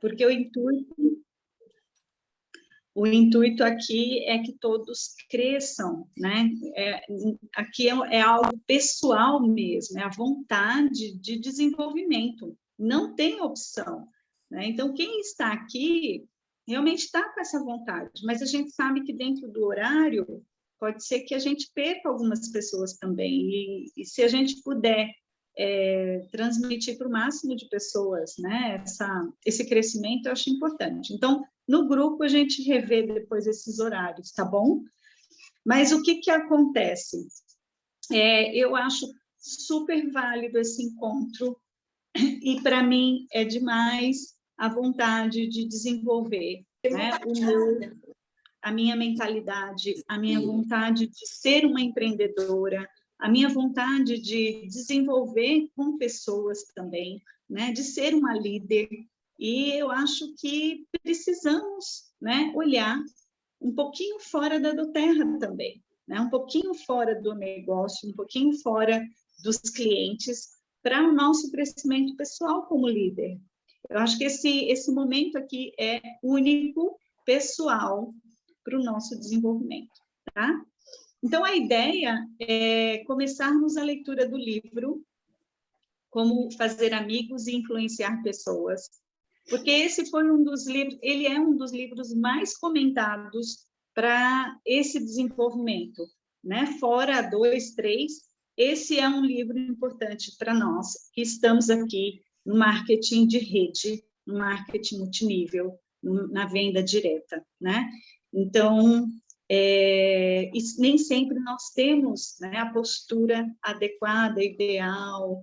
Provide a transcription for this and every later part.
porque o intuito aqui é que todos cresçam, né? Aqui é algo pessoal mesmo, é a vontade de desenvolvimento, não tem opção, né? Então, quem está aqui realmente está com essa vontade, mas a gente sabe que dentro do horário pode ser que a gente perca algumas pessoas também, e se a gente puder transmitir para o máximo de pessoas, né, esse crescimento, eu acho importante. Então, no grupo, a gente revê depois esses horários, tá bom? Mas o que acontece? Eu acho super válido esse encontro, e para mim é demais a vontade de desenvolver, né, a minha mentalidade, a minha vontade de ser uma empreendedora, a minha vontade de desenvolver com pessoas também, né, de ser uma líder. E eu acho que precisamos, né, olhar um pouquinho fora da terra também, né, um pouquinho fora do negócio, um pouquinho fora dos clientes, para o nosso crescimento pessoal como líder. Eu acho que esse momento aqui é único, pessoal, para o nosso desenvolvimento, tá? Então, a ideia é começarmos a leitura do livro, Como Fazer Amigos e Influenciar Pessoas, porque esse foi um dos livros, ele é um dos livros mais comentados para esse desenvolvimento, né? Fora 2, 3, esse é um livro importante para nós, que estamos aqui no marketing de rede, no marketing multinível, na venda direta, né? Então, nem sempre nós temos, né, a postura adequada, ideal,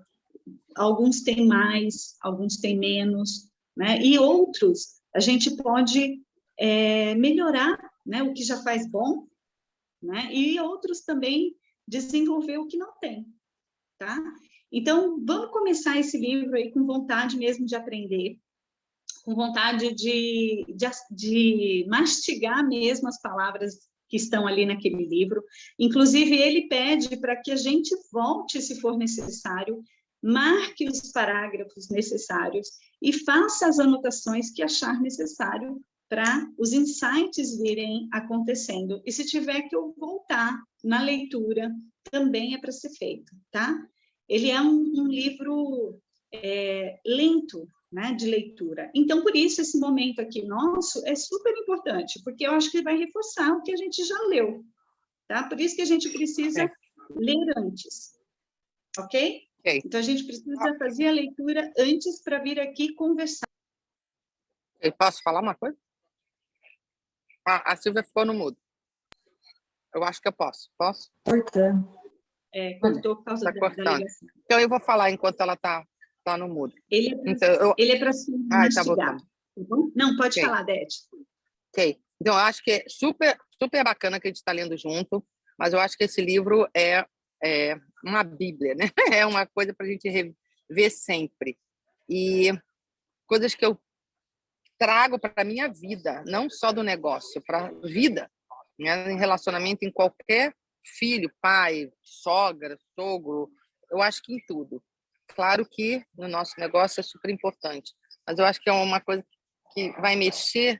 alguns têm mais, alguns têm menos, né? E outros a gente pode melhorar, né, o que já faz bom, né? E outros também desenvolver o que não tem, tá? Então, vamos começar esse livro aí com vontade mesmo de aprender, com vontade de mastigar mesmo as palavras que estão ali naquele livro. Inclusive, ele pede para que a gente volte, se for necessário, marque os parágrafos necessários e faça as anotações que achar necessário para os insights virem acontecendo. E se tiver que eu voltar na leitura, também é para ser feito, tá? Ele é um livro lento, né, de leitura. Então, por isso, esse momento aqui nosso é super importante, porque eu acho que vai reforçar o que a gente já leu, tá? Por isso que a gente precisa ler antes, ok? Então, a gente precisa fazer a leitura antes para vir aqui conversar. Eu posso falar uma coisa? A Silvia ficou no mudo. Eu acho que eu posso. Posso? Cortando. Cortou por causa da ligação. Então, eu vou falar enquanto ela está no mudo. Ele é para ser mastigado. Tá bom? Não, pode falar, Dete. Ok. Então, eu acho que é super, super bacana que a gente está lendo junto, mas eu acho que esse livro é uma bíblia, né? É uma coisa para a gente rever sempre. E coisas que eu trago para a minha vida, não só do negócio, para a vida, né? Em relacionamento em qualquer filho, pai, sogra, sogro, eu acho que em tudo. Claro que no nosso negócio é super importante, mas eu acho que é uma coisa que vai mexer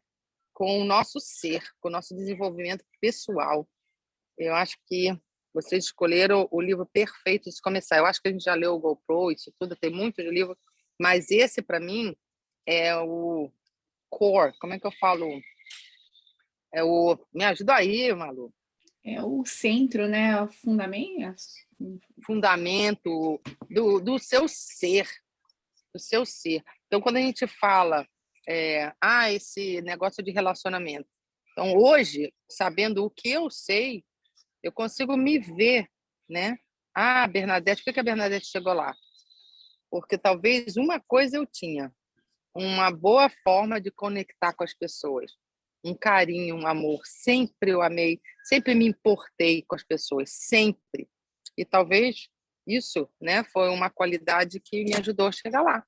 com o nosso ser, com o nosso desenvolvimento pessoal. Eu acho que vocês escolheram o livro perfeito de começar. Eu acho que a gente já leu o GoPro, isso tudo, tem muitos livros, mas esse, para mim, é o core. Como é que eu falo? Me ajuda aí, Malu. É o centro, né? O fundamento. Fundamento do seu ser. Do seu ser. Então, quando a gente fala esse negócio de relacionamento. Então, hoje, sabendo o que eu sei, eu consigo me ver, né? Bernadette, por que a Bernadette chegou lá? Porque talvez uma coisa eu tinha, uma boa forma de conectar com as pessoas, um carinho, um amor. Sempre eu amei, sempre me importei com as pessoas, sempre. E talvez isso, né, foi uma qualidade que me ajudou a chegar lá,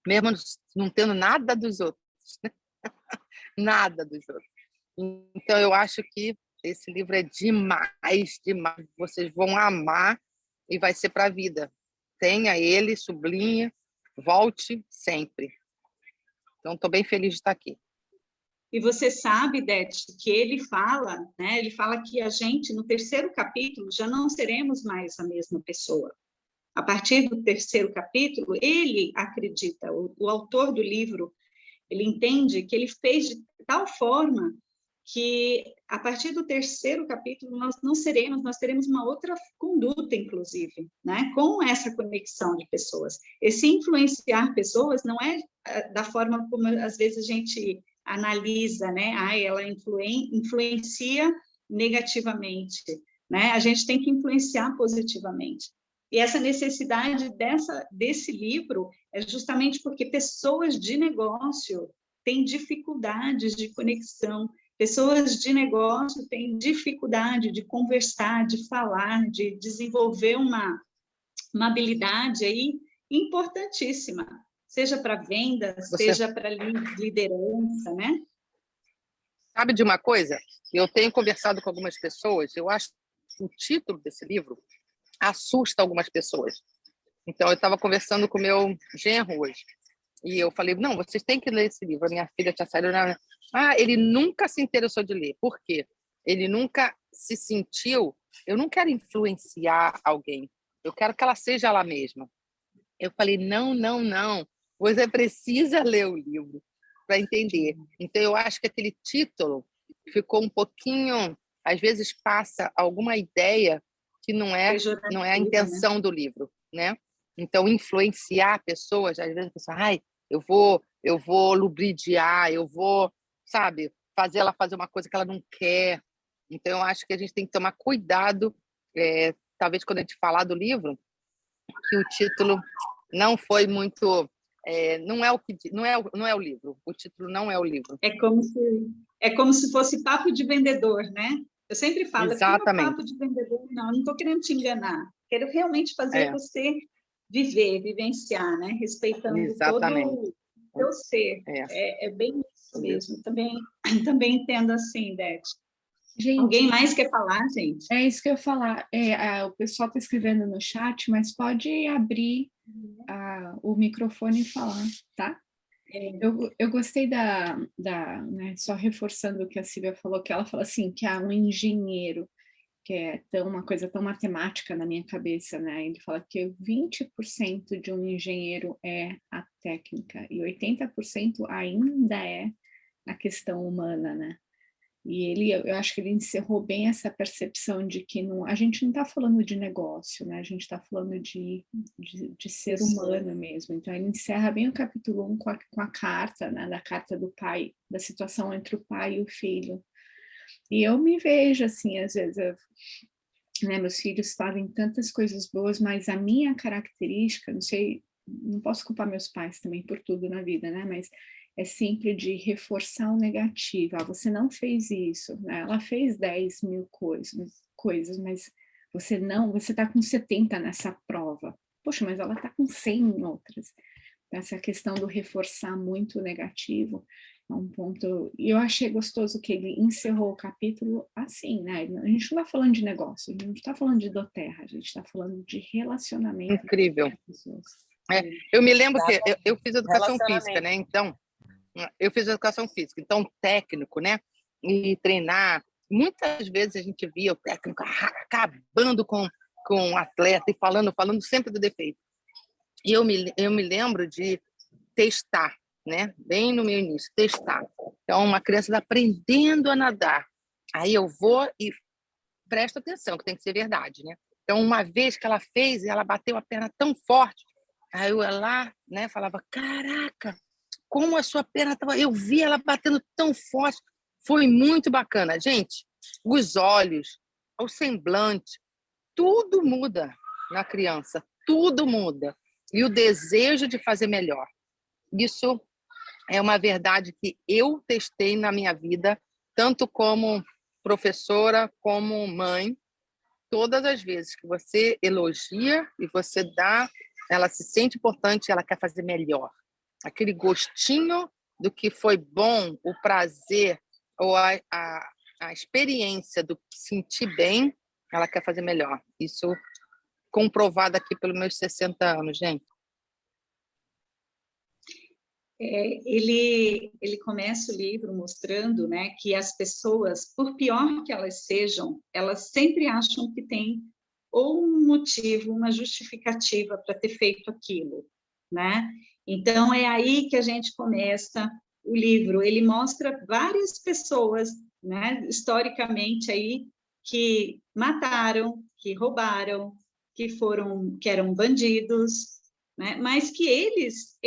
mesmo não tendo nada dos outros, né? Nada dos outros. Então, eu acho que esse livro é demais, demais. Vocês vão amar e vai ser para a vida. Tenha ele, sublinhe, volte sempre. Então, estou bem feliz de estar aqui. E você sabe, Dete, que ele fala, né? Ele fala que a gente, no terceiro capítulo, já não seremos mais a mesma pessoa. A partir do terceiro capítulo, ele acredita, o autor do livro, ele entende que ele fez de tal forma que, a partir do terceiro capítulo, nós teremos uma outra conduta, inclusive, né? Com essa conexão de pessoas. Esse influenciar pessoas não é da forma como, às vezes, a gente analisa, né? Ela influencia negativamente, né? A gente tem que influenciar positivamente. E essa necessidade desse livro é justamente porque pessoas de negócio têm dificuldades de conexão, pessoas de negócio têm dificuldade de conversar, de falar, de desenvolver uma habilidade aí importantíssima, seja para vendas, seja para liderança, né? Sabe de uma coisa? Eu tenho conversado com algumas pessoas, eu acho que o título desse livro assusta algumas pessoas. Então, eu estava conversando com o meu genro hoje, e eu falei, não, vocês têm que ler esse livro. A minha filha tinha saído... ele nunca se interessou de ler. Por quê? Ele nunca se sentiu... Eu não quero influenciar alguém, eu quero que ela seja ela mesma. Eu falei, não, não, não, você precisa ler o livro para entender. Então, eu acho que aquele título ficou um pouquinho... Às vezes passa alguma ideia que não é a intenção, né, do livro, né? Então, influenciar pessoas, às vezes a pessoa, eu vou lubridiar, eu vou, sabe, fazer ela fazer uma coisa que ela não quer. Então, eu acho que a gente tem que tomar cuidado, talvez quando a gente falar do livro, que o título não foi muito, não é o livro, o título não é o livro. É como se fosse papo de vendedor, né? Eu sempre falo, exatamente, papo de vendedor, não estou querendo te enganar, quero realmente fazer você vivenciar, né? Respeitando exatamente, todo o seu ser. É bem isso mesmo. Também entendo assim, Dete. Gente, alguém mais quer falar, gente? É isso que eu ia falar. O pessoal está escrevendo no chat, mas pode abrir o microfone e falar, tá? Eu gostei né, só reforçando o que a Silvia falou, que ela falou assim, que um engenheiro, que é uma coisa tão matemática na minha cabeça, né? Ele fala que 20% de um engenheiro é a técnica e 80% ainda é a questão humana, né? E eu acho que ele encerrou bem essa percepção de que a gente não está falando de negócio, né? A gente está falando de ser humano mesmo. Então, ele encerra bem o capítulo 1 com a carta, né? Da carta do pai, da situação entre o pai e o filho. E eu me vejo, assim, às vezes, né, meus filhos fazem tantas coisas boas, mas a minha característica, não sei, não posso culpar meus pais também por tudo na vida, né? Mas é sempre de reforçar o negativo. Você não fez isso, né? Ela fez 10 mil coisas, mas você está com 70 nessa prova. Poxa, mas ela está com 100 em outras. Então, essa questão do reforçar muito o negativo é um ponto... E eu achei gostoso que ele encerrou o capítulo assim, né? A gente não está falando de negócio, a gente não está falando de doterra, a gente está falando de relacionamento. Incrível. Eu me lembro que eu fiz educação física, né? Então, eu fiz educação física, então técnico, né? E treinar. Muitas vezes a gente via o técnico acabando com o atleta e falando sempre do defeito. E eu me lembro de testar, né? Bem no meu início, testar. Então, uma criança está aprendendo a nadar. Aí eu vou e presto atenção, que tem que ser verdade, né? Então, uma vez que ela fez, ela bateu a perna tão forte, aí eu ia lá, né? Falava, caraca, como a sua perna estava... Eu vi ela batendo tão forte. Foi muito bacana. Gente, os olhos, o semblante, tudo muda na criança. Tudo muda. E o desejo de fazer melhor. Isso é uma verdade que eu testei na minha vida, tanto como professora, como mãe. Todas as vezes que você elogia e você dá, ela se sente importante, ela quer fazer melhor. Aquele gostinho do que foi bom, o prazer ou a experiência do sentir bem, ela quer fazer melhor. Isso comprovado aqui pelos meus 60 anos, gente. Ele começa o livro mostrando, né, que as pessoas, por pior que elas sejam, elas sempre acham que tem ou um motivo, uma justificativa para ter feito aquilo, né? Então, é aí que a gente começa o livro. Ele mostra várias pessoas, né, historicamente aí, que mataram, que roubaram, que eram bandidos, né? Mas que eles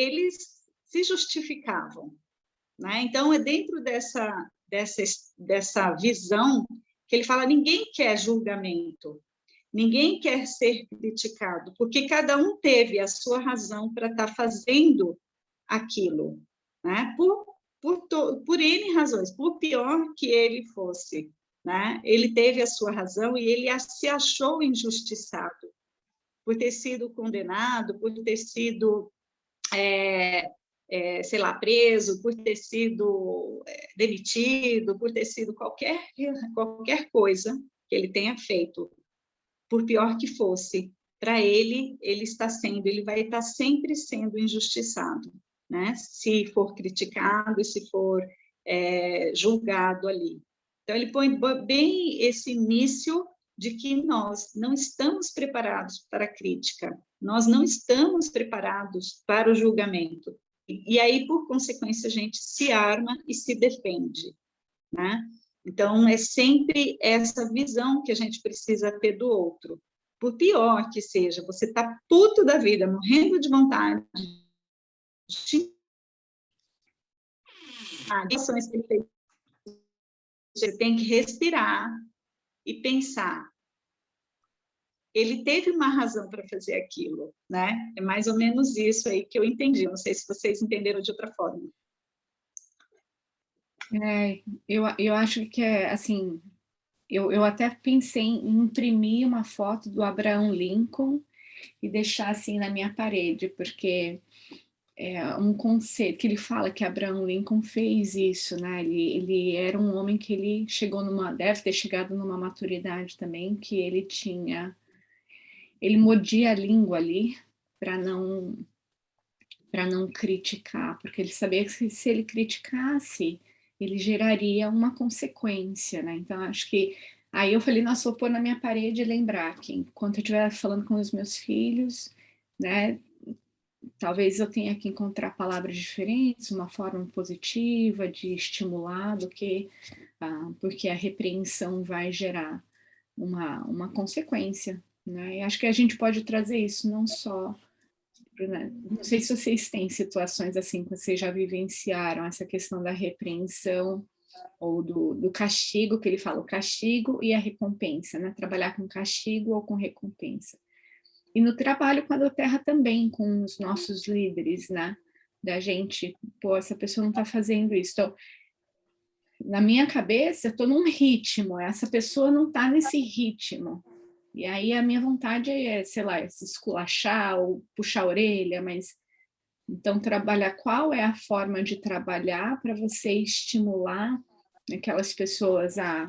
se justificavam, né? Então, é dentro dessa visão que ele fala: ninguém quer julgamento, ninguém quer ser criticado, porque cada um teve a sua razão para estar fazendo aquilo, né? Por N razões, por pior que ele fosse, né? Ele teve a sua razão e ele se achou injustiçado por ter sido condenado, por ter sido sei lá, preso, por ter sido demitido, por ter sido qualquer coisa que ele tenha feito, por pior que fosse, para ele ele vai estar sempre sendo injustiçado, né? Se for criticado, se for julgado ali. Então, ele põe bem esse início de que nós não estamos preparados para a crítica, nós não estamos preparados para o julgamento. E aí, por consequência, a gente se arma e se defende, né? Então, é sempre essa visão que a gente precisa ter do outro. Por pior que seja, você está puto da vida, morrendo de vontade de ações que ele fez. Você tem que respirar e pensar. Ele teve uma razão para fazer aquilo, né? É mais ou menos isso aí que eu entendi. Não sei se vocês entenderam de outra forma. Eu acho que é assim. Eu até pensei em imprimir uma foto do Abraham Lincoln e deixar assim na minha parede, porque é um conceito que ele fala que Abraham Lincoln fez isso, né? Ele era um homem que ele deve ter chegado numa maturidade também, que ele mordia a língua ali para não criticar, porque ele sabia que se ele criticasse, ele geraria uma consequência, né? Então, acho que aí eu falei, nossa, vou pôr na minha parede e lembrar que enquanto eu estiver falando com os meus filhos, né, talvez eu tenha que encontrar palavras diferentes, uma forma positiva de estimular do que porque a repreensão vai gerar uma consequência, né? E acho que a gente pode trazer isso não só, né? Não sei se vocês têm situações assim que vocês já vivenciaram essa questão da repreensão ou do castigo, que ele fala, o castigo e a recompensa, né? Trabalhar com castigo ou com recompensa. E no trabalho com a Doterra também, com os nossos líderes, né? Da gente, pô, essa pessoa não está fazendo isso. Então, na minha cabeça, eu estou num ritmo, essa pessoa não está nesse ritmo. E aí a minha vontade é, sei lá, se esculachar ou puxar a orelha, mas então trabalhar qual é a forma de trabalhar para você estimular aquelas pessoas a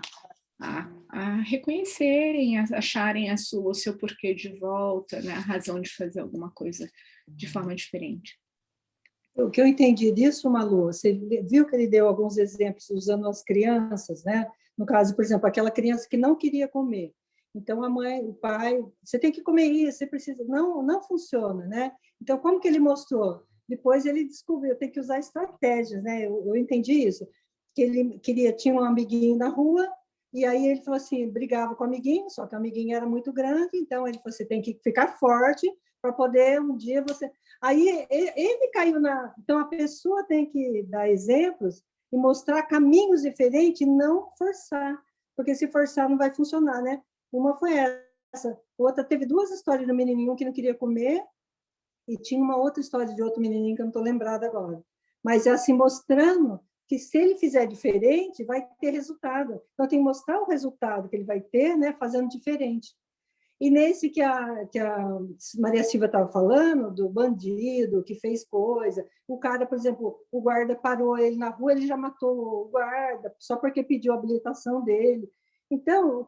reconhecerem, a acharem o seu porquê de volta, né? A razão de fazer alguma coisa de forma diferente. O que eu entendi disso, Malu, você viu que ele deu alguns exemplos usando as crianças, né? No caso, por exemplo, aquela criança que não queria comer. Então, a mãe, o pai, você tem que comer isso, você precisa... Não funciona, né? Então, como que ele mostrou? Depois ele descobriu, tem que usar estratégias, né? Eu entendi isso. Que ele tinha um amiguinho na rua, e aí ele falou assim, brigava com o amiguinho, só que o amiguinho era muito grande, então ele falou, você tem que ficar forte para poder um dia você... Aí ele caiu na... Então, a pessoa tem que dar exemplos e mostrar caminhos diferentes e não forçar, porque se forçar não vai funcionar, né? Uma foi essa, outra teve duas histórias do menininho que não queria comer e tinha uma outra história de outro menininho que eu não estou lembrada agora. Mas é assim, mostrando que se ele fizer diferente, vai ter resultado. Então, tem que mostrar o resultado que ele vai ter, né, fazendo diferente. E nesse que a Maria Silva estava falando, do bandido que fez coisa, o cara, por exemplo, o guarda parou ele na rua, ele já matou o guarda, só porque pediu a habilitação dele. Então,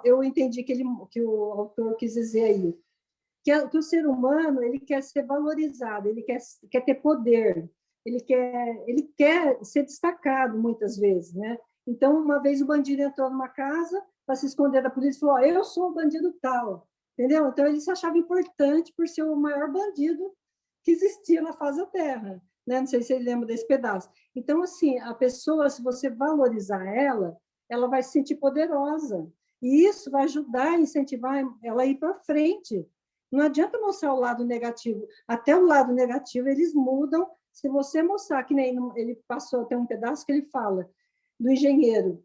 eu entendi que o autor quis dizer aí? Que o ser humano ele quer ser valorizado, ele quer ter poder. ele quer ser destacado muitas vezes, né? Então, uma vez o bandido entrou numa casa para se esconder da polícia e falou: eu sou o bandido tal, entendeu? Então, ele se achava importante por ser o maior bandido que existia na face da Terra, né? Não sei se você lembra desse pedaço. Então, assim, a pessoa, se você valorizar ela vai se sentir poderosa. E isso vai ajudar a incentivar ela a ir para frente. Não adianta mostrar o lado negativo. Até o lado negativo eles mudam. Se você mostrar, que nem ele passou, tem um pedaço que ele fala do engenheiro,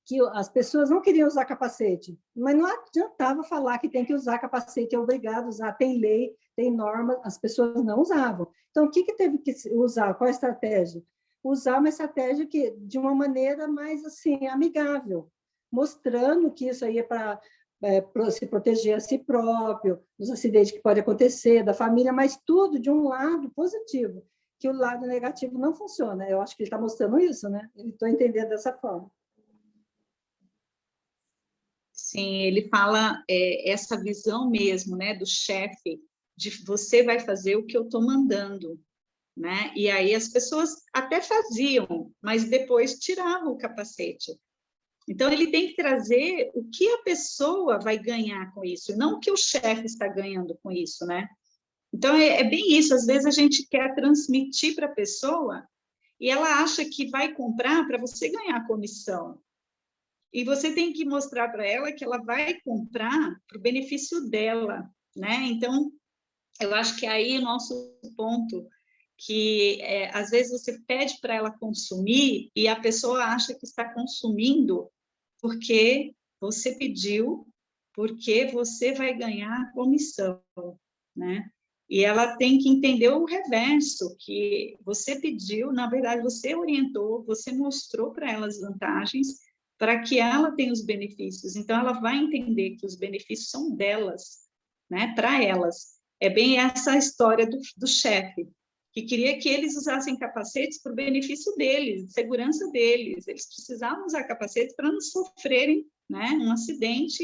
que as pessoas não queriam usar capacete, mas não adiantava falar que tem que usar capacete, é obrigado a usar, tem lei, tem norma, as pessoas não usavam. Então, o que teve que usar? Qual a estratégia? Usar uma estratégia que, de uma maneira mais assim, amigável, mostrando que isso aí é para se proteger a si próprio, dos acidentes que podem acontecer, da família, mas tudo de um lado positivo, que o lado negativo não funciona. Eu acho que ele está mostrando isso, né? Eu estou entendendo dessa forma. Sim, ele fala essa visão mesmo, né, do chefe, de você vai fazer o que eu estou mandando, né? E aí as pessoas até faziam, mas depois tiravam o capacete. Então, ele tem que trazer o que a pessoa vai ganhar com isso, não o que o chefe está ganhando com isso, né? Então, é bem isso. Às vezes, a gente quer transmitir para a pessoa e ela acha que vai comprar para você ganhar comissão. E você tem que mostrar para ela que ela vai comprar para o benefício dela, né? Então, eu acho que aí é o nosso ponto, que às vezes você pede para ela consumir e a pessoa acha que está consumindo porque você pediu, porque você vai ganhar comissão, né? E ela tem que entender o reverso, que você pediu, na verdade, você orientou, você mostrou para ela as vantagens, para que ela tenha os benefícios. Então, ela vai entender que os benefícios são delas, né? Para elas. É bem essa história do chefe, que queria que eles usassem capacetes para o benefício deles, segurança deles. Eles precisavam usar capacetes para não sofrerem, né, um acidente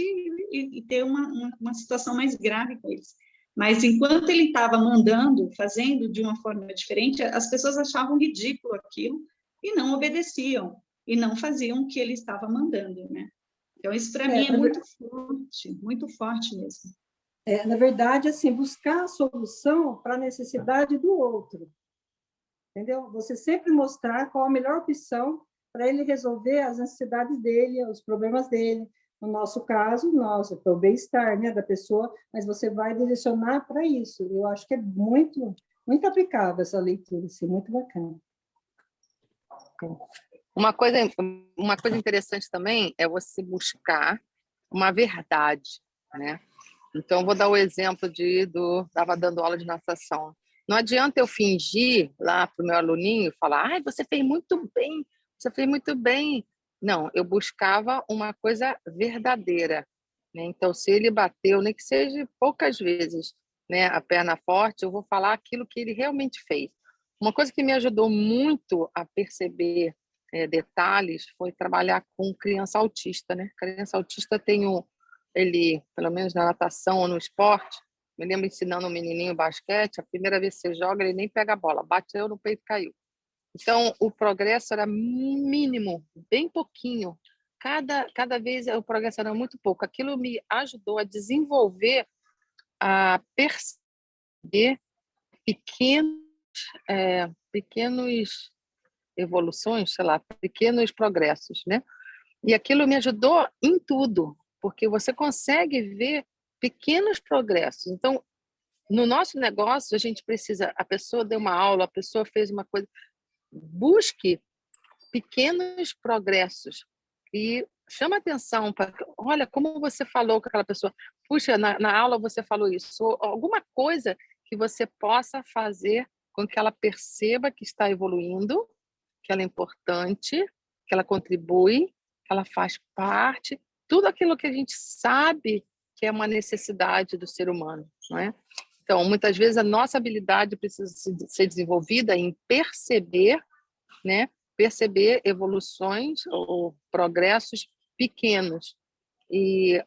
e ter uma situação mais grave com eles. Mas enquanto ele estava mandando, fazendo de uma forma diferente, as pessoas achavam ridículo aquilo e não obedeciam, e não faziam o que ele estava mandando, né? Então, isso para mim é muito forte mesmo. Na verdade, assim, buscar a solução para a necessidade do outro, entendeu? Você sempre mostrar qual a melhor opção para ele resolver as necessidades dele, os problemas dele. No nosso caso, para o bem-estar, né, da pessoa, mas você vai direcionar para isso. Eu acho que é muito, muito aplicável essa leitura, assim, muito bacana. Uma coisa interessante também é você buscar uma verdade, né? Então, vou dar o exemplo estava dando aula de natação. Não adianta eu fingir lá para o meu aluninho e falar, você fez muito bem, você fez muito bem. Não, eu buscava uma coisa verdadeira, né? Então, se ele bateu, nem que seja poucas vezes, né, a perna forte, eu vou falar aquilo que ele realmente fez. Uma coisa que me ajudou muito a perceber detalhes foi trabalhar com criança autista, né? Criança autista ele, pelo menos na natação ou no esporte, me lembro ensinando um menininho basquete, a primeira vez que você joga, ele nem pega a bola, bateu no peito e caiu. Então, o progresso era mínimo, bem pouquinho. Cada vez o progresso era muito pouco. Aquilo me ajudou a desenvolver, a perceber pequenos evoluções, sei lá, pequenos progressos, né? E aquilo me ajudou em tudo, porque você consegue ver pequenos progressos. Então, no nosso negócio, a pessoa deu uma aula, a pessoa fez uma coisa, busque pequenos progressos e chama atenção para, olha, como você falou com aquela pessoa, puxa, na aula você falou isso, ou alguma coisa que você possa fazer com que ela perceba que está evoluindo, que ela é importante, que ela contribui, que ela faz parte, tudo aquilo que a gente sabe que é uma necessidade do ser humano, não é? Então, muitas vezes a nossa habilidade precisa ser desenvolvida em perceber, né? Perceber evoluções ou progressos pequenos. E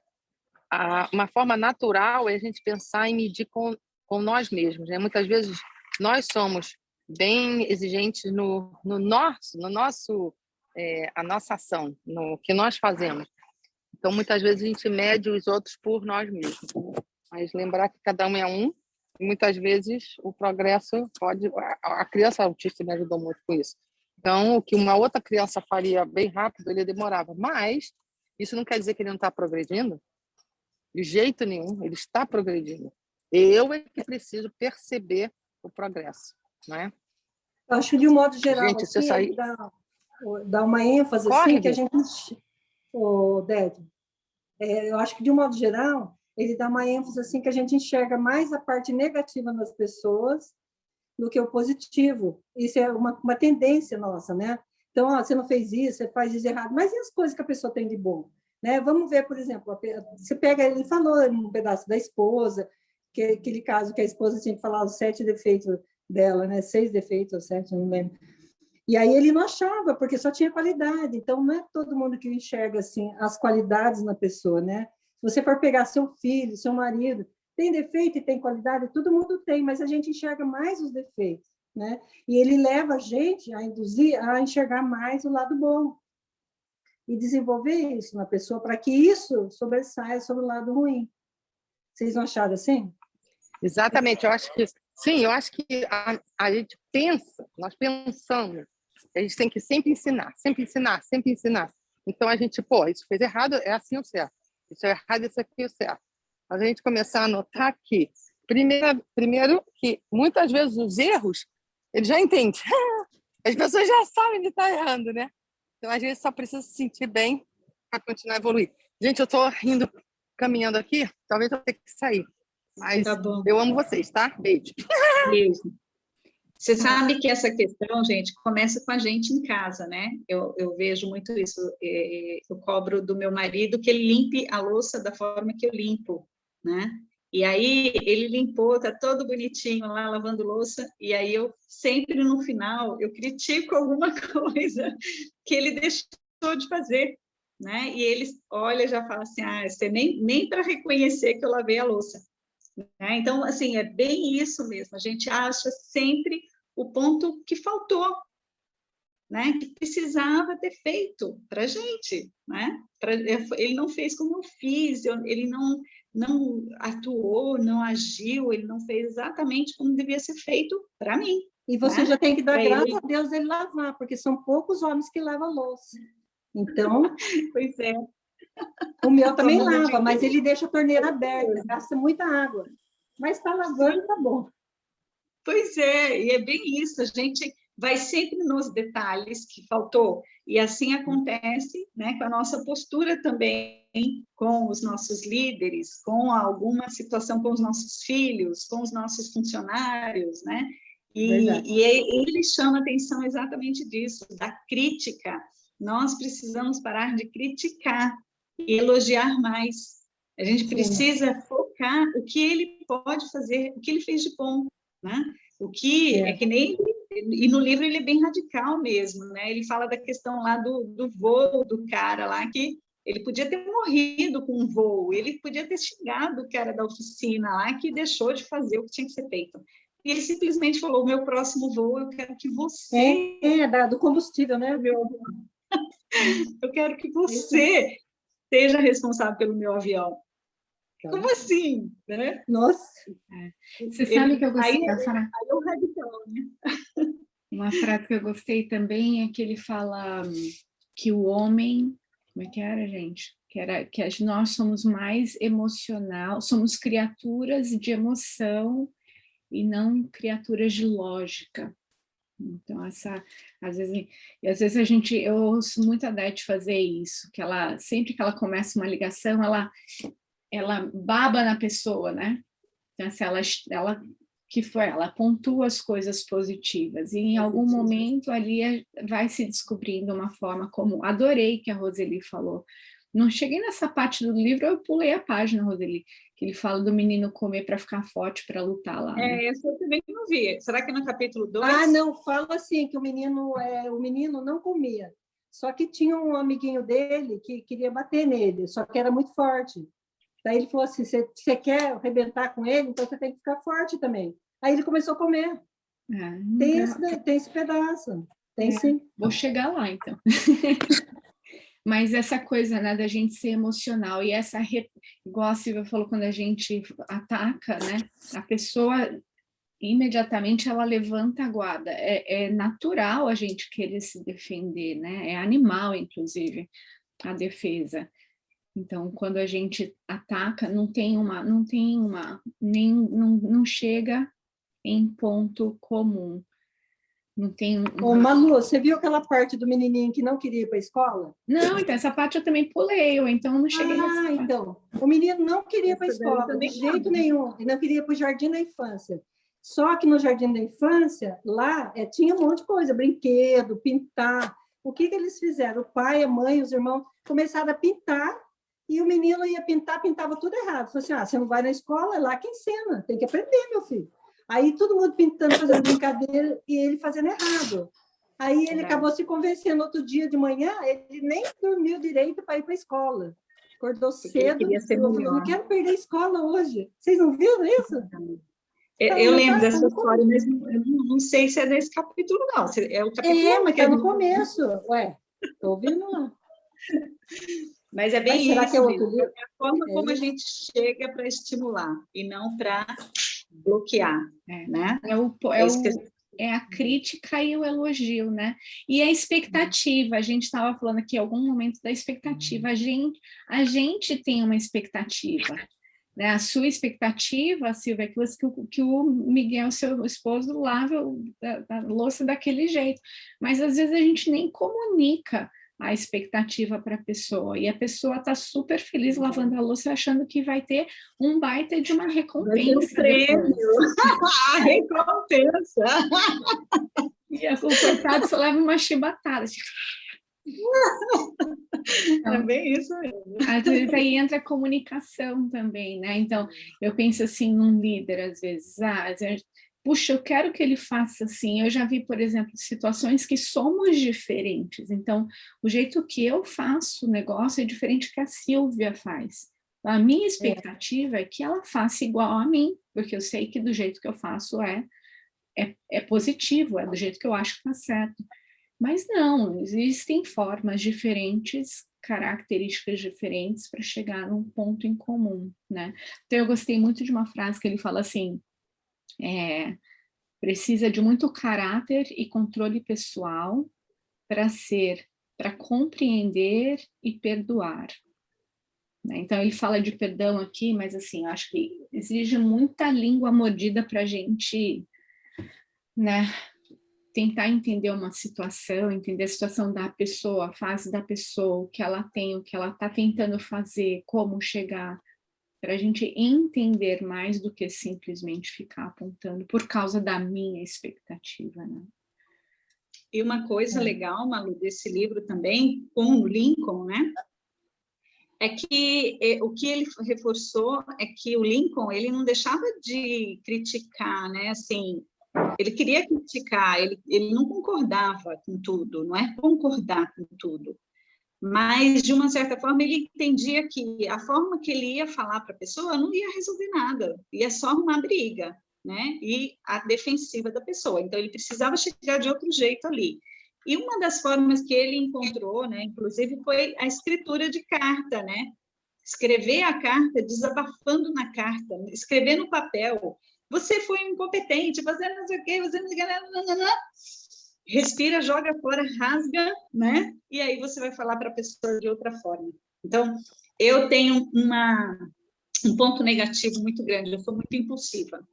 uma forma natural é a gente pensar em medir com nós mesmos, né? Muitas vezes nós somos bem exigentes no nosso a nossa ação, no que nós fazemos. Então, muitas vezes a gente mede os outros por nós mesmos. Mas lembrar que cada um é um, e muitas vezes o progresso pode... A criança autista me ajudou muito com isso. Então, o que uma outra criança faria bem rápido, ele demorava. Mas isso não quer dizer que ele não está progredindo. De jeito nenhum, ele está progredindo. Eu é que preciso perceber o progresso, né? Eu acho que, de um modo geral, Gente, se eu assim, sair... ele dá uma ênfase, Corre, assim, que a gente... Ô, Débora, eu acho que, de um modo geral, ele dá uma ênfase, assim, que a gente enxerga mais a parte negativa nas pessoas do que o positivo. Isso é uma tendência nossa, né? Então, ó, você não fez isso, você faz isso errado, mas e as coisas que a pessoa tem de bom? Né? Vamos ver, por exemplo, você pega, ele falou um pedaço da esposa, que é aquele caso que a esposa tinha que falar os 7 defeitos dela, né? 6 defeitos ou 7, não lembro. E aí ele não achava, porque só tinha qualidade. Então, não é todo mundo que enxerga assim as qualidades na pessoa, né? Se você for pegar seu filho, seu marido, tem defeito e tem qualidade, todo mundo tem, mas a gente enxerga mais os defeitos, né? E ele leva a gente a induzir a enxergar mais o lado bom e desenvolver isso na pessoa para que isso sobressaia sobre o lado ruim. Vocês não acharam assim? Exatamente, eu acho que sim, eu acho que a gente pensa, nós pensamos, a gente tem que sempre ensinar, sempre ensinar, sempre ensinar. Então a gente, isso fez errado, é assim o certo. Isso é errado, isso aqui é o certo. Mas a gente começar a notar que, primeiro que muitas vezes os erros, ele já entende. As pessoas já sabem que está errando, né? Então a gente só precisa se sentir bem para continuar a evoluir. Gente, eu estou rindo, caminhando aqui, talvez eu tenha que sair. Mas Tá bom. eu amo vocês, tá? Beijo. Beijo. Você sabe que essa questão, gente, começa com a gente em casa, né? Eu vejo muito isso. Eu cobro do meu marido que ele limpe a louça da forma que eu limpo, né? E aí ele limpou, tá todo bonitinho lá lavando louça, e aí eu sempre no final eu critico alguma coisa que ele deixou de fazer, né? E ele olha, já fala assim: "Ah, você nem para reconhecer que eu lavei a louça". Né? Então, assim, é bem isso mesmo. A gente acha sempre o ponto que faltou, né? Que precisava ter feito para a gente, né? Ele não fez como eu fiz, ele não atuou, não agiu, ele não fez exatamente como devia ser feito para mim. E você, né? já tem que dar Pra graças ele... a Deus ele lavar, porque são poucos homens que lavam louça. Então, Pois é. o meu também Todo mundo lava, mas diz. ele deixa a torneira aberta, gasta muita água. Mas está lavando, tá bom. Pois é, e é bem isso, a gente vai sempre nos detalhes que faltou, e assim acontece, né, com a nossa postura também, com os nossos líderes, com alguma situação com os nossos filhos, com os nossos funcionários, né? E ele chama atenção exatamente disso, da crítica. Nós precisamos parar de criticar e elogiar mais. A gente precisa focar o que ele pode fazer, o que ele fez de bom, né? O que é que nem... E no livro ele é bem radical mesmo, né? Ele fala da questão lá do voo do cara lá, que ele podia ter morrido com um voo, ele podia ter xingado o cara da oficina lá, que deixou de fazer o que tinha que ser feito. E ele simplesmente falou: o meu próximo voo, eu quero que você... do combustível, né? Eu quero que você seja responsável pelo meu avião. Como assim? Né? Nossa! Você sabe que eu gostei da frase? Aí é o radical, né? Uma frase que eu gostei também é que ele fala que o homem... Como é que era, gente? Que nós somos mais emocional, somos criaturas de emoção e não criaturas de lógica. Então, às vezes eu ouço muito a Dete fazer isso, que ela, sempre que ela começa uma ligação, ela baba na pessoa, né? Então, assim, ela pontua as coisas positivas, e em algum momento ali vai se descobrindo uma forma como... Adorei que a Roseli falou. Não cheguei nessa parte do livro, eu pulei a página, Roseli, que ele fala do menino comer para ficar forte, para lutar lá. Né? Essa eu também não vi. Será que é no capítulo 2? Ah, não, fala assim, que o menino não comia. Só que tinha um amiguinho dele que queria bater nele, só que era muito forte. Daí ele falou assim: você quer arrebentar com ele, então você tem que ficar forte também. Aí ele começou a comer. Tem esse pedaço, tem sim. Vou chegar lá, então. Mas essa coisa, né, da gente ser emocional e igual a Silvia falou, quando a gente ataca, né, a pessoa imediatamente ela levanta a guarda. É natural a gente querer se defender, né? É animal, inclusive, a defesa. Então, quando a gente ataca, não chega em ponto comum. Não tem Ô, Malu, você viu aquela parte do menininho que não queria ir para a escola? Não, então essa parte eu também pulei, então eu não cheguei nessa parte. Então, o menino não queria ir para a escola de jeito nenhum, ele não queria ir para o Jardim da Infância. Só que no Jardim da Infância, lá, tinha um monte de coisa, brinquedo, pintar. O que eles fizeram? O pai, a mãe, os irmãos começaram a pintar e o menino ia pintar, pintava tudo errado. Falou assim, você não vai na escola, é lá que ensina, tem que aprender, meu filho. Aí todo mundo pintando, fazendo brincadeira e ele fazendo errado. Aí ele acabou se convencendo. Outro dia de manhã, ele nem dormiu direito para ir para a escola. Acordou cedo. Eu não quero perder a escola hoje. Vocês não viram isso? Eu lembro dessa história, mas eu não sei se é desse capítulo, não. É o capítulo mas está no começo. Ué, estou ouvindo lá. Mas é bem será isso, que é outro livro? É a forma como a gente chega para estimular e não para bloquear, né? É a crítica e o elogio, né? E a expectativa, a gente estava falando aqui em algum momento da expectativa, a gente tem uma expectativa, né? A sua expectativa, Silvia, é que o Miguel, seu esposo, lave a louça daquele jeito, mas às vezes a gente nem comunica a expectativa para a pessoa, e a pessoa está super feliz lavando a louça, achando que vai ter um baita de uma recompensa. Um prêmio, a recompensa. E o coitado só leva uma chibatada. Então, é bem isso mesmo. Às vezes aí entra a comunicação também, né? Então, eu penso assim num líder, às vezes, puxa, eu quero que ele faça assim. Eu já vi, por exemplo, situações que somos diferentes. Então, o jeito que eu faço o negócio é diferente que a Silvia faz. A minha expectativa é que ela faça igual a mim, porque eu sei que do jeito que eu faço é positivo, é do jeito que eu acho que está certo. Mas não, existem formas diferentes, características diferentes para chegar num ponto em comum, né? Então, eu gostei muito de uma frase que ele fala assim, precisa de muito caráter e controle pessoal para compreender e perdoar. Então, ele fala de perdão aqui, mas assim, eu acho que exige muita língua mordida para a gente, né, tentar entender uma situação, entender a situação da pessoa, a fase da pessoa, o que ela tem, o que ela está tentando fazer, como chegar, para a gente entender mais do que simplesmente ficar apontando por causa da minha expectativa, né? E uma coisa legal, Malu, desse livro também, com o Lincoln, né? É que o que ele reforçou é que o Lincoln, ele não deixava de criticar, né? Assim, ele queria criticar, ele não concordava com tudo, não é concordar com tudo. Mas, de uma certa forma, ele entendia que a forma que ele ia falar para a pessoa não ia resolver nada, ia só arrumar briga, né? E a defensiva da pessoa. Então, ele precisava chegar de outro jeito ali. E uma das formas que ele encontrou, né, inclusive, foi a escritura de carta, né? Escrever a carta, desabafando na carta, escrever no papel. Você foi incompetente, você não sei o quê, você não sei o quê, respira, joga fora, rasga, né? E aí você vai falar para a pessoa de outra forma. Então, eu tenho um ponto negativo muito grande, eu sou muito impulsiva.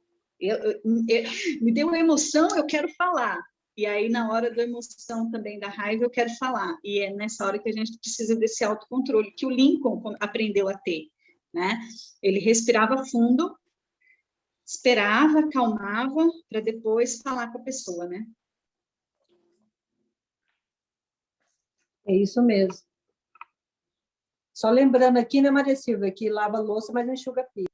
Me deu uma emoção, eu quero falar. E aí, na hora da emoção também, da raiva, eu quero falar. E é nessa hora que a gente precisa desse autocontrole, que o Lincoln aprendeu a ter, né? Ele respirava fundo, esperava, acalmava, para depois falar com a pessoa, né? É isso mesmo. Só lembrando aqui, né, Maria Silvia, que lava a louça, mas não enxuga pia.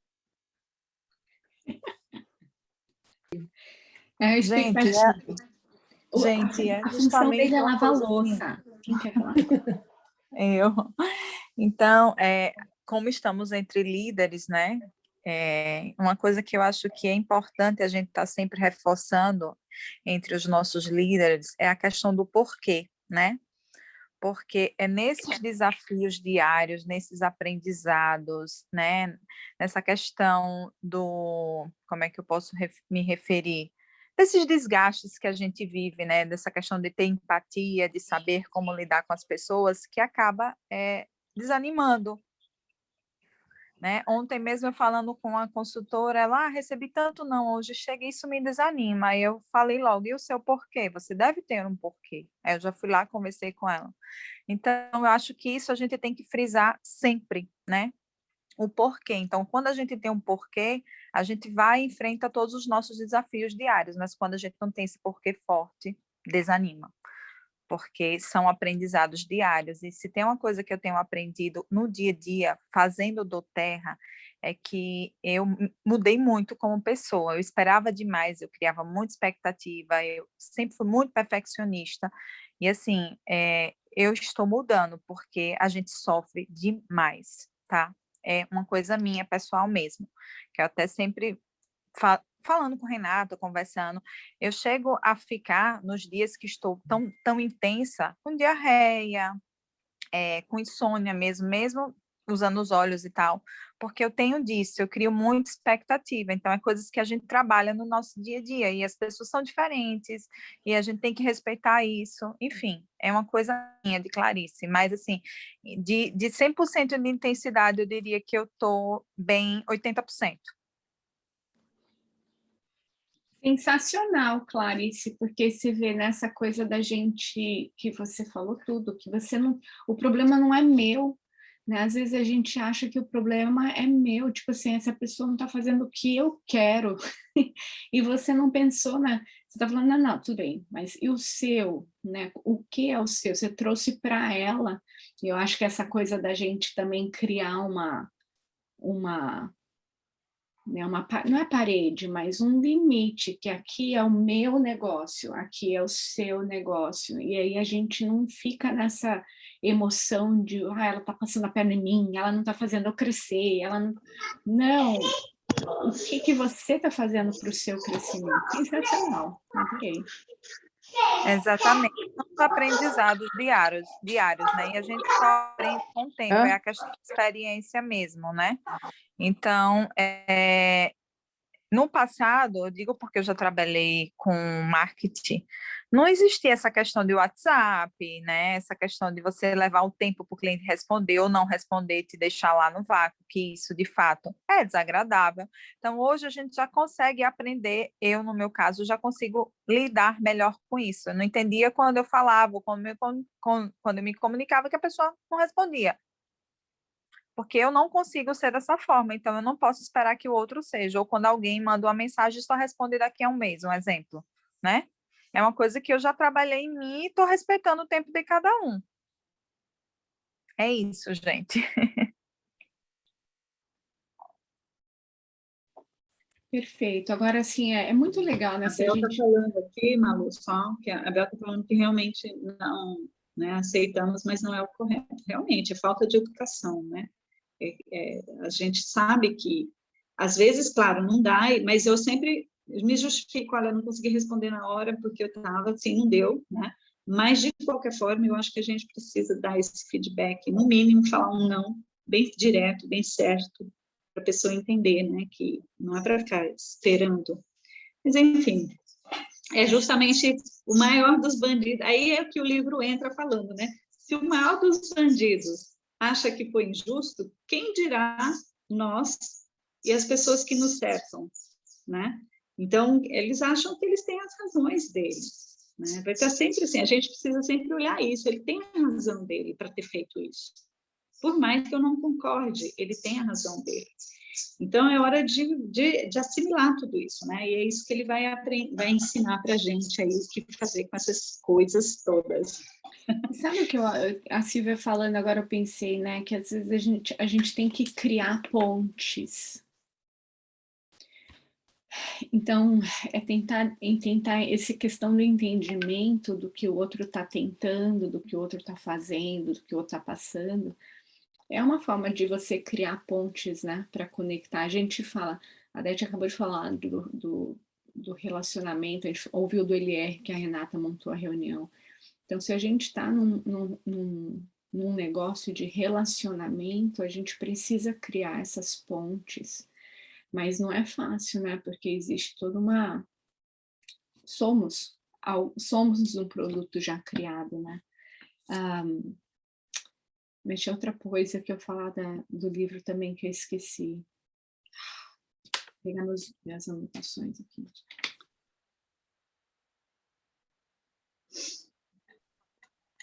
Gente, a função dele é lavar a louça. Assim. Quem quer falar? Eu. Então, como estamos entre líderes, né? Uma coisa que eu acho que é importante a gente estar sempre reforçando entre os nossos líderes é a questão do porquê, né? Porque é nesses desafios diários, nesses aprendizados, né? Nessa questão do, como é que eu posso me referir? Desses desgastes que a gente vive, né? Dessa questão de ter empatia, de saber como lidar com as pessoas, que acaba desanimando, né? Ontem mesmo eu falando com a consultora, ela, recebi tanto não, hoje chega e isso me desanima. Aí eu falei logo, e o seu porquê? Você deve ter um porquê. Aí eu já fui lá, conversei com ela. Então, eu acho que isso a gente tem que frisar sempre, né? O porquê. Então, quando a gente tem um porquê, a gente vai e enfrenta todos os nossos desafios diários, mas quando a gente não tem esse porquê forte, desanima, porque são aprendizados diários. E se tem uma coisa que eu tenho aprendido no dia a dia, fazendo do Terra, é que eu mudei muito como pessoa. Eu esperava demais, eu criava muita expectativa, eu sempre fui muito perfeccionista. E assim, eu estou mudando, porque a gente sofre demais, tá? É uma coisa minha, pessoal mesmo, que eu até sempre falando com o Renato, conversando, eu chego a ficar nos dias que estou tão intensa, com diarreia, com insônia mesmo usando os olhos e tal, porque eu tenho disso, eu crio muita expectativa, então é coisas que a gente trabalha no nosso dia a dia, e as pessoas são diferentes, e a gente tem que respeitar isso, enfim, é uma coisa minha, de Clarice, mas assim, de 100% de intensidade, eu diria que eu estou bem 80%. Sensacional, Clarice, porque se vê nessa coisa da gente, que você falou tudo, que você não, o problema não é meu, né? Às vezes a gente acha que o problema é meu, tipo assim, essa pessoa não está fazendo o que eu quero, e você não pensou, né? Você está falando, não, tudo bem, mas e o seu, né? O que é o seu? Você trouxe para ela, e eu acho que essa coisa da gente também criar né, não é parede, mas um limite, que aqui é o meu negócio, aqui é o seu negócio, e aí a gente não fica nessa emoção de, ela está passando a perna em mim, ela não está fazendo eu crescer, ela não, o que você está fazendo para o seu crescimento? Sensacional, adorei. Exatamente, são os aprendizados diários, né? E a gente só aprende com o tempo, é a questão de experiência mesmo, né? Então, no passado, eu digo porque eu já trabalhei com marketing, não existia essa questão de WhatsApp, né? Essa questão de você levar o tempo para o cliente responder ou não responder, te deixar lá no vácuo, que isso, de fato, é desagradável. Então, hoje a gente já consegue aprender, eu, no meu caso, já consigo lidar melhor com isso. Eu não entendia quando eu falava, quando eu me comunicava, que a pessoa não respondia, porque eu não consigo ser dessa forma, então eu não posso esperar que o outro seja, ou quando alguém manda uma mensagem, só responde daqui a um mês, um exemplo, né? É uma coisa que eu já trabalhei em mim e estou respeitando o tempo de cada um. É isso, gente. Perfeito. Agora, assim, é muito legal, né? A Bel está falando aqui, Malu, só que a Bel está falando que realmente não, né, aceitamos, mas não é o correto. Realmente, é falta de educação, né? A gente sabe que, às vezes, claro, não dá, mas eu sempre me justifico, olha, eu não consegui responder na hora porque eu estava, assim, não deu, né? Mas, de qualquer forma, eu acho que a gente precisa dar esse feedback, no mínimo, falar um não, bem direto, bem certo, para a pessoa entender, né, que não é para ficar esperando. Mas, enfim, é justamente o maior dos bandidos, aí é que o livro entra falando, né? Se o maior dos bandidos acha que foi injusto, quem dirá nós e as pessoas que nos cercam, né? Então, eles acham que eles têm as razões deles, né? Vai estar sempre assim, a gente precisa sempre olhar isso, ele tem a razão dele para ter feito isso. Por mais que eu não concorde, ele tem a razão dele. Então, é hora de assimilar tudo isso, né? E é isso que ele vai ensinar para a gente aí o que fazer com essas coisas todas. Sabe o que a Silvia falando agora, eu pensei, né? Que às vezes a gente tem que criar pontes. Então, é tentar essa questão do entendimento do que o outro está tentando, do que o outro está fazendo, do que o outro está passando. É uma forma de você criar pontes, né, para conectar. A gente fala, a Dete acabou de falar do relacionamento, a gente ouviu do LR que a Renata montou a reunião. Então, se a gente está num negócio de relacionamento, a gente precisa criar essas pontes, mas não é fácil, né? Porque existe toda uma... Somos um produto já criado, né? Mas tinha outra coisa que eu falar do livro também que eu esqueci. Vou pegar minhas anotações aqui.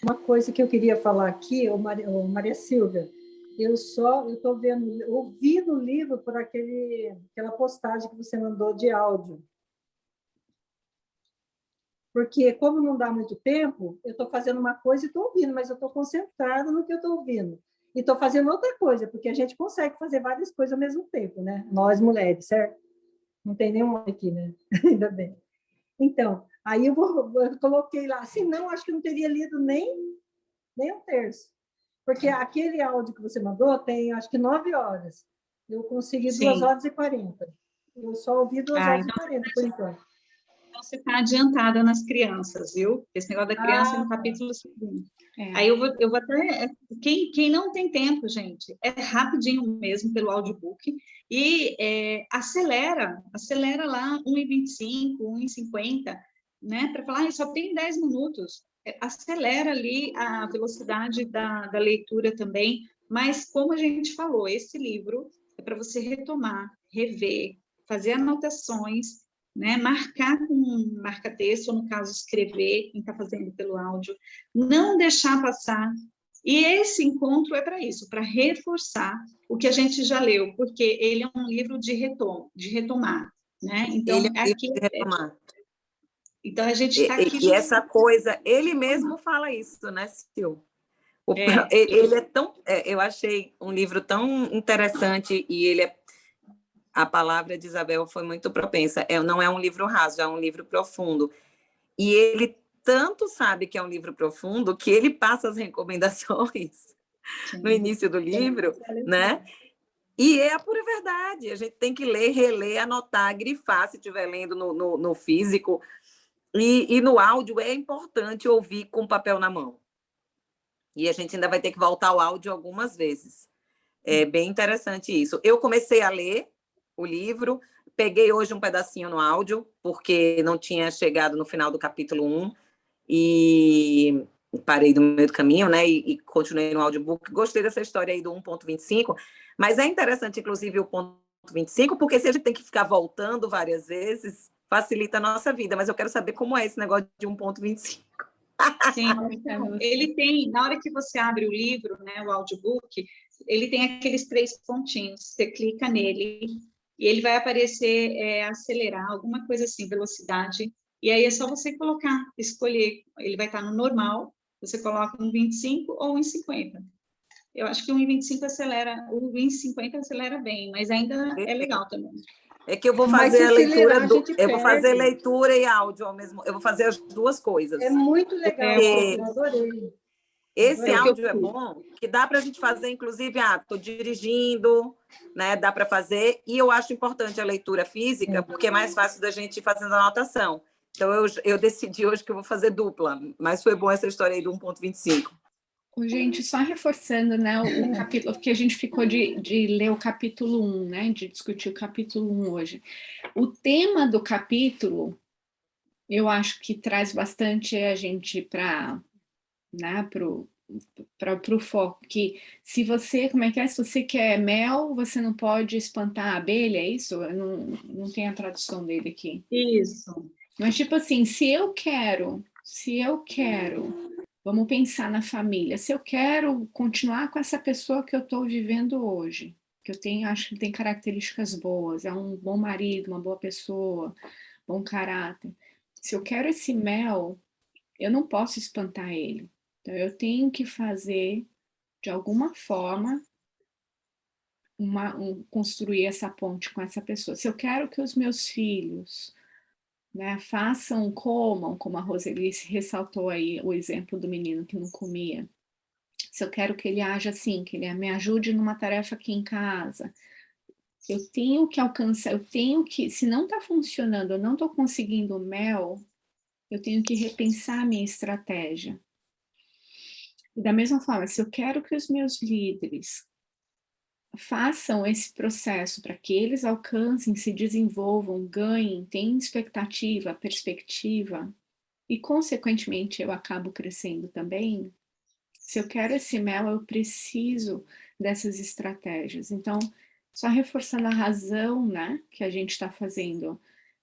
Uma coisa que eu queria falar aqui, Maria Silvia, eu estou ouvindo o livro por aquela postagem que você mandou de áudio. Porque, como não dá muito tempo, eu estou fazendo uma coisa e estou ouvindo, mas eu estou concentrada no que eu estou ouvindo. E estou fazendo outra coisa, porque a gente consegue fazer várias coisas ao mesmo tempo, né? Nós, mulheres, certo? Não tem nenhuma aqui, né? Ainda bem. Então, aí eu coloquei lá, assim, não, acho que eu não teria lido nem um terço. Porque aquele áudio que você mandou tem, acho que 9 horas. Eu consegui 2 horas e 40. Eu só ouvi 2 horas e 40, por enquanto. Então, você está adiantada nas crianças, viu? Esse negócio da criança é no capítulo seguinte. Aí eu vou até... Quem não tem tempo, gente, é rapidinho mesmo pelo audiobook e acelera lá 1:25, 1:50, né? Para falar, só tem 10 minutos. Acelera ali a velocidade da leitura também, mas como a gente falou, esse livro é para você retomar, rever, fazer anotações, né? Marcar com marca-texto, ou no caso, escrever, quem está fazendo pelo áudio, não deixar passar. E esse encontro é para isso, para reforçar o que a gente já leu, porque ele é um livro de retomar, né? Então, ele é um livro de retomar. Então, a gente está aqui... E essa coisa, ele mesmo fala isso, né, Sil? Ele é tão... eu achei um livro tão interessante e a palavra de Isabel foi muito propensa. Não é um livro raso, é um livro profundo. E ele tanto sabe que é um livro profundo que ele passa as recomendações no início do livro, né? E é a pura verdade. A gente tem que ler, reler, anotar, grifar se estiver lendo no físico. E no áudio é importante ouvir com o papel na mão. E a gente ainda vai ter que voltar ao áudio algumas vezes. É bem interessante isso. Eu comecei a ler o livro, peguei hoje um pedacinho no áudio, porque não tinha chegado no final do capítulo 1, e parei no meio do caminho, né? E continuei no audiobook. Gostei dessa história aí do 1.25, mas é interessante, inclusive, o ponto 25, porque se a gente tem que ficar voltando várias vezes, facilita a nossa vida. Mas eu quero saber como é esse negócio de 1.25. Sim, então, ele tem, na hora que você abre o livro, né, o audiobook, ele tem aqueles 3 pontinhos, você clica nele e ele vai aparecer acelerar, alguma coisa assim, velocidade, e aí é só você colocar, escolher, ele vai estar no normal, você coloca 1:25 ou 1:50. Eu acho que 1:25 acelera, o 1:50 acelera bem, mas ainda é legal também. É que eu vou fazer a leitura eu vou fazer leitura e áudio ao mesmo. Eu vou fazer as duas coisas. É muito legal, eu adorei. Esse áudio é bom, que dá para a gente fazer, inclusive, estou dirigindo, né? Dá para fazer. E eu acho importante a leitura física, porque é mais fácil da gente ir fazendo anotação. Então, eu decidi hoje que eu vou fazer dupla, mas foi bom essa história aí do 1.25. Gente, só reforçando, né, o capítulo, porque a gente ficou de ler o capítulo 1, né, de discutir o capítulo 1 hoje. O tema do capítulo, eu acho que traz bastante a gente para, né, para o foco, que se você, como é que é? Se você quer mel, você não pode espantar a abelha, é isso? Não tem a tradução dele aqui. Isso. Mas tipo assim, se eu quero, vamos pensar na família, se eu quero continuar com essa pessoa que eu estou vivendo hoje, que acho que tem características boas, é um bom marido, uma boa pessoa, bom caráter. Se eu quero esse mel, eu não posso espantar ele. Então, eu tenho que fazer, de alguma forma, construir essa ponte com essa pessoa. Se eu quero que os meus filhos, né, comam, como a Roselice ressaltou aí o exemplo do menino que não comia. Se eu quero que ele haja assim, que ele me ajude numa tarefa aqui em casa, Eu tenho que alcançar, eu tenho que, se não está funcionando, eu não estou conseguindo o mel, eu tenho que repensar a minha estratégia. E da mesma forma, se eu quero que os meus líderes façam esse processo para que eles alcancem, se desenvolvam, ganhem, tenham expectativa, perspectiva, e consequentemente eu acabo crescendo também, se eu quero esse mel, eu preciso dessas estratégias. Então, só reforçando a razão, né, que a gente está fazendo